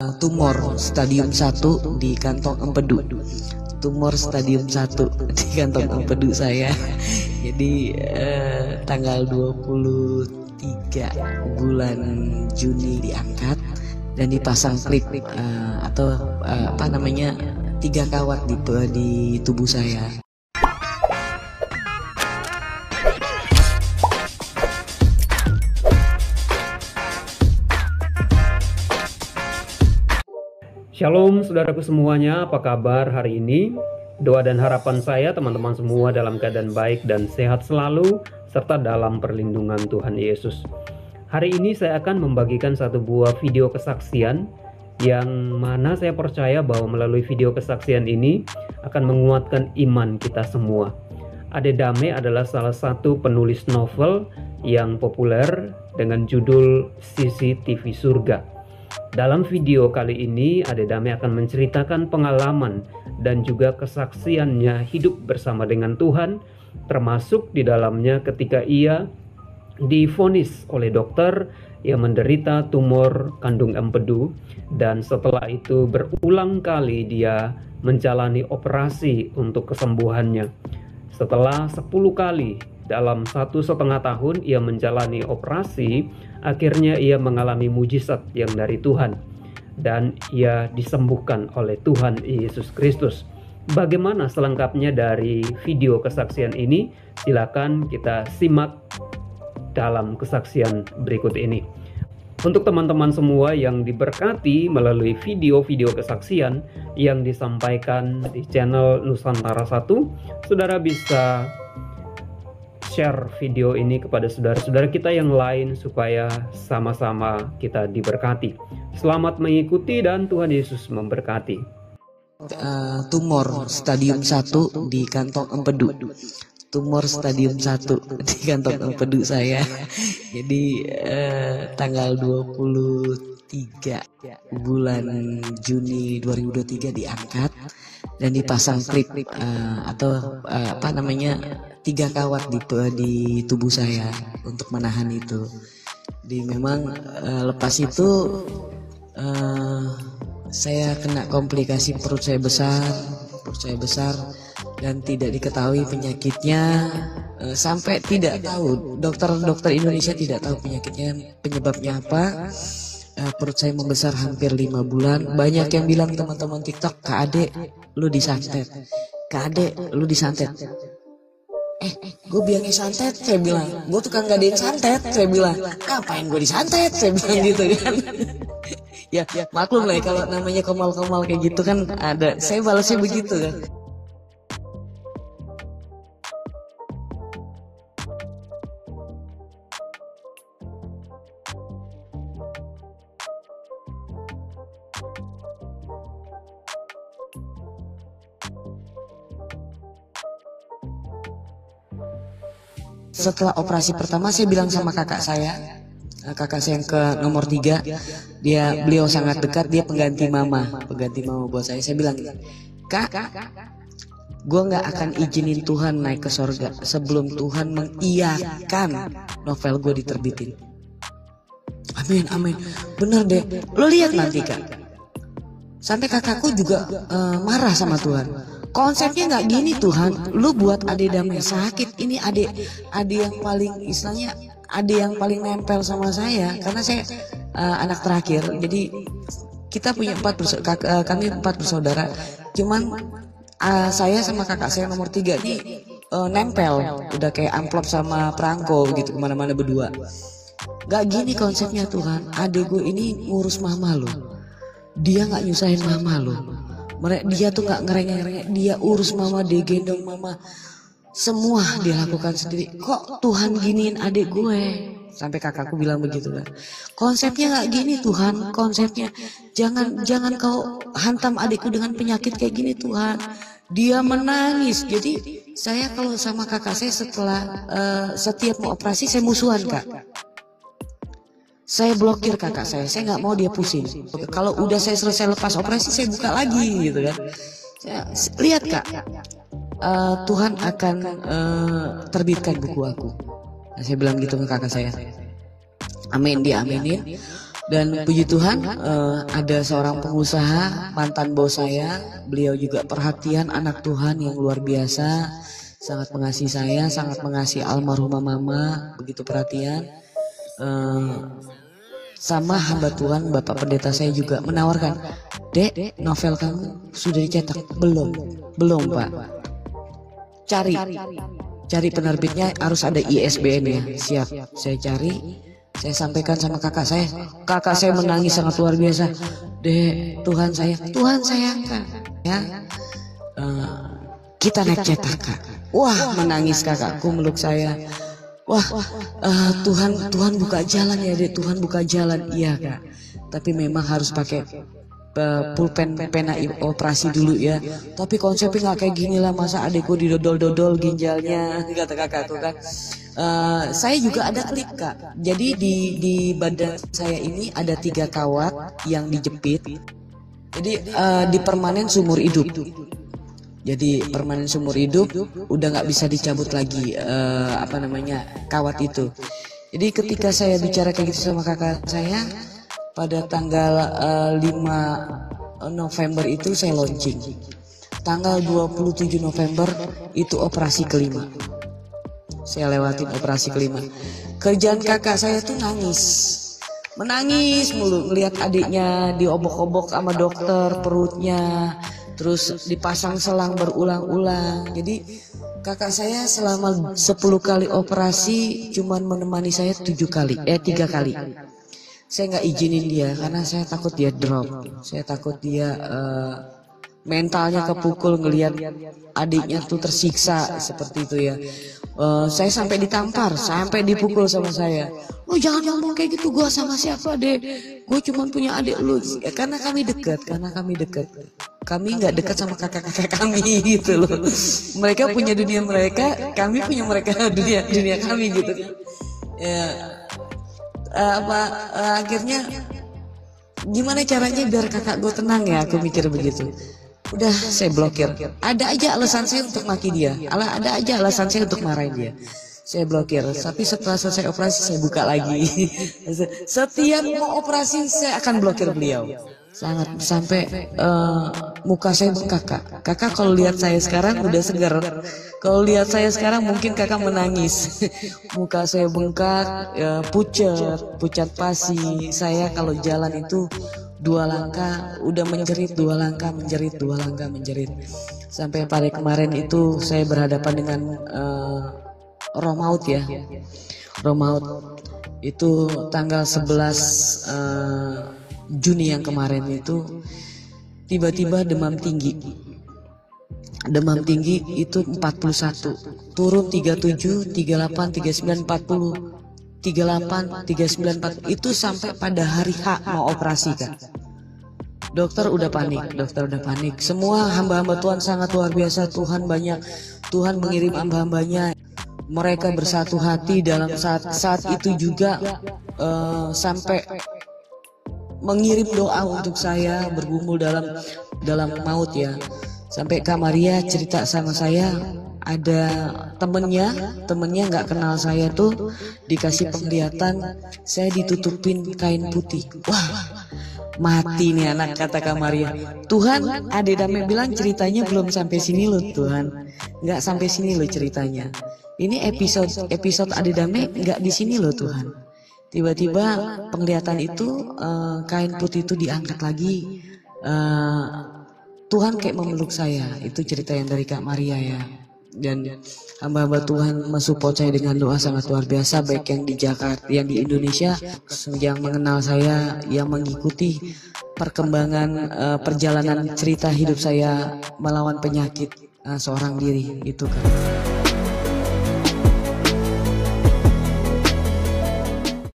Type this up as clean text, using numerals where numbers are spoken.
Tumor stadium 1 di kantong empedu. Tumor stadium 1 di kantong empedu saya. Jadi tanggal 23 bulan Juni diangkat dan dipasang klip atau 3 kawat di tubuh saya. Shalom saudaraku semuanya, apa kabar hari ini? Doa dan harapan saya teman-teman semua dalam keadaan baik dan sehat selalu, serta dalam perlindungan Tuhan Yesus. Hari ini saya akan membagikan satu buah video kesaksian yang mana saya percaya bahwa melalui video kesaksian ini akan menguatkan iman kita semua. Ade Dame adalah salah satu penulis novel yang populer dengan judul CCTV Surga. Dalam video kali ini, Ade Dame akan menceritakan pengalaman dan juga kesaksiannya hidup bersama dengan Tuhan, termasuk di dalamnya ketika ia divonis oleh dokter yang menderita tumor kandung empedu, dan setelah itu berulang kali dia menjalani operasi untuk kesembuhannya. Setelah 10 kali dalam 1,5 tahun ia menjalani operasi, akhirnya ia mengalami mujizat yang dari Tuhan dan ia disembuhkan oleh Tuhan Yesus Kristus. Bagaimana selengkapnya dari video kesaksian ini? Silakan kita simak dalam kesaksian berikut ini. Untuk teman-teman semua yang diberkati melalui video-video kesaksian yang disampaikan di channel Nusantara 1, saudara bisa share video ini kepada saudara-saudara kita yang lain supaya sama-sama kita diberkati. Selamat mengikuti dan Tuhan Yesus memberkati. Tumor stadium 1 di kantong empedu. Tumor stadium 1 di kantong empedu saya. Jadi tanggal 23 bulan Juni 2023 diangkat dan dipasang klip atau 3 kawat di tubuh saya untuk menahan itu. Memang lepas itu saya kena komplikasi perut saya besar dan tidak diketahui penyakitnya, sampai tidak tahu dokter Indonesia tidak tahu penyebabnya apa. Perut saya membesar hampir 5 bulan. Banyak yang bilang teman-teman TikTok, Kak Ade lu disantet, Kak Ade lu disantet. Gue bilangnya santet, saya bilang. Gue tukang gadein santet, saya bilang. Ngapain gue disantet, saya bilang gitu kan. Ya maklum lah kalau namanya komal-komal kayak gitu kan ada. Saya balasnya begitu kan. Setelah operasi pertama saya bilang sama kakak saya yang ke nomor 3, beliau sangat dekat, dia pengganti mama buat saya. Saya bilang, Kak, gue nggak akan izinin Tuhan naik ke sorga sebelum Tuhan mengiyakan novel gue diterbitin. Amin, bener deh, lo lihat nanti Kak. Sampai kakakku juga marah sama Tuhan. Konsepnya nggak gini Tuhan, lu buat Ade Dame sakit, ini ade yang paling istilahnya, ade yang paling nempel sama saya karena saya anak terakhir. Jadi kita punya kami 4 bersaudara, cuman saya sama kakak saya nomor 3 ini nempel, udah kayak amplop sama perangko gitu kemana-mana berdua. Gak gini konsepnya Tuhan, ade gue ini ngurus mama lo, dia nggak nyusahin mama lo. Dia tuh nggak ngerengek-ngerengek, dia urus mama, dia gendong mama, semua dia lakukan sendiri. Kok Tuhan giniin adik gue? Sampai kakakku bilang begitu kan. Konsepnya nggak gini Tuhan, konsepnya jangan kau hantam adikku dengan penyakit kayak gini Tuhan. Dia menangis. Jadi saya kalau sama kakak saya setelah setiap mau operasi saya musuhan Kak. Saya blokir kakak saya nggak mau dia pusing. Kalau udah saya selesai lepas operasi saya buka lagi gitu kan. Lihat Kak, Tuhan akan terbitkan buku aku. Nah, saya bilang gitu ke kakak saya. Amin, dia aminin. Dan puji Tuhan ada seorang pengusaha mantan bos saya, beliau juga perhatian anak Tuhan yang luar biasa, sangat mengasihi saya, sangat mengasihi almarhumah mama, begitu perhatian. Sama hamba Tuhan Bapak Pendeta saya juga menawarkan, "Dek, novel kamu sudah dicetak?" Belum Pak. Cari penerbitnya, harus ada ISBN ya. Siap, saya cari. Saya sampaikan sama kakak saya. Kakak saya menangis sangat luar biasa. "Dek, Tuhan sayang Kak. Ya, kita naik cetak Kak." Wah, menangis kakakku meluk saya. Wah, Tuhan buka jalan ya Dek, Tuhan buka jalan. Iya Kak, tapi memang harus pakai pulpen pena operasi dulu ya. Tapi konsepnya nggak kayak gini lah, masa adekku didodol-dodol ginjalnya, kata kakakku kan. Saya juga ada klip Kak. Jadi di badan saya ini ada 3 kawat yang dijepit. Jadi di permanen seumur hidup. Jadi permanen seumur hidup, udah nggak bisa dicabut lagi kawat itu. Jadi ketika saya bicara kayak gitu sama kakak saya, pada tanggal 5 November itu saya launching. Tanggal 27 November itu operasi kelima. Saya lewatin operasi kelima. Kerjaan kakak saya tuh menangis mulu ngelihat adiknya diobok-obok sama dokter perutnya, terus dipasang selang berulang-ulang. Jadi kakak saya selama 10 kali operasi cuman menemani saya 3 kali. Saya nggak izinin dia karena saya takut dia drop, saya takut dia mentalnya kepukul ngelihat adiknya tuh tersiksa seperti itu ya. Saya sampai ditampar, sampai dipukul sama saya. "Lu jangan ngomong kayak gitu, gua sama siapa deh? Gue cuma punya adik lu." Karena kami dekat. Kami nggak dekat sama kakak-kakak kami gitu loh. Mereka punya dunia mereka, kami punya dunia kami gitu. Ya. Akhirnya gimana caranya biar kakak gue tenang ya, aku mikir begitu. Udah saya blokir. Ada aja alasan saya untuk maki dia, ada aja alasan saya untuk marahin dia. Saya blokir. Tapi setelah selesai operasi saya buka lagi. Setiap mau operasi saya akan blokir beliau. Sangat sampai muka saya bengkak Kak. Kakak kalau lihat saya sekarang udah segar. Kalau lihat saya sekarang mungkin kakak menangis. Muka saya bengkak, pucat pasi. Saya kalau jalan itu 2 langkah udah menjerit, 2 langkah menjerit. Sampai pada kemarin itu saya berhadapan dengan roh maut ya. Roh maut itu tanggal 11 Juni yang kemarin itu tiba-tiba demam tinggi itu 41, turun 37, 38, 39, 40, 38, 39, 40, itu sampai pada hari H mau operasi Kak. Dokter udah panik. Semua hamba-hamba Tuhan sangat luar biasa. Tuhan mengirim hamba-hambanya. Mereka bersatu hati dalam saat itu juga sampai mengirim doa untuk saya, bergumul dalam maut ya. Sampai Kak Maria cerita sama saya, ada temennya nggak kenal saya tuh dikasih penglihatan saya ditutupin kain putih. Wah, mati nih anak, kata Kak Maria. Tuhan, Ade Dame bilang ceritanya belum sampai sini loh Tuhan, nggak sampai sini loh ceritanya. Ini episode Ade Dame nggak di sini loh Tuhan. Tiba-tiba penglihatan itu kain putih itu diangkat lagi, Tuhan kayak memeluk saya. Itu cerita yang dari Kak Maria ya. Dan hamba-hamba Tuhan mensupport saya dengan doa sangat luar biasa, baik yang di Jakarta, yang di Indonesia, yang mengenal saya, yang mengikuti perkembangan perjalanan cerita hidup saya melawan penyakit seorang diri itu kan.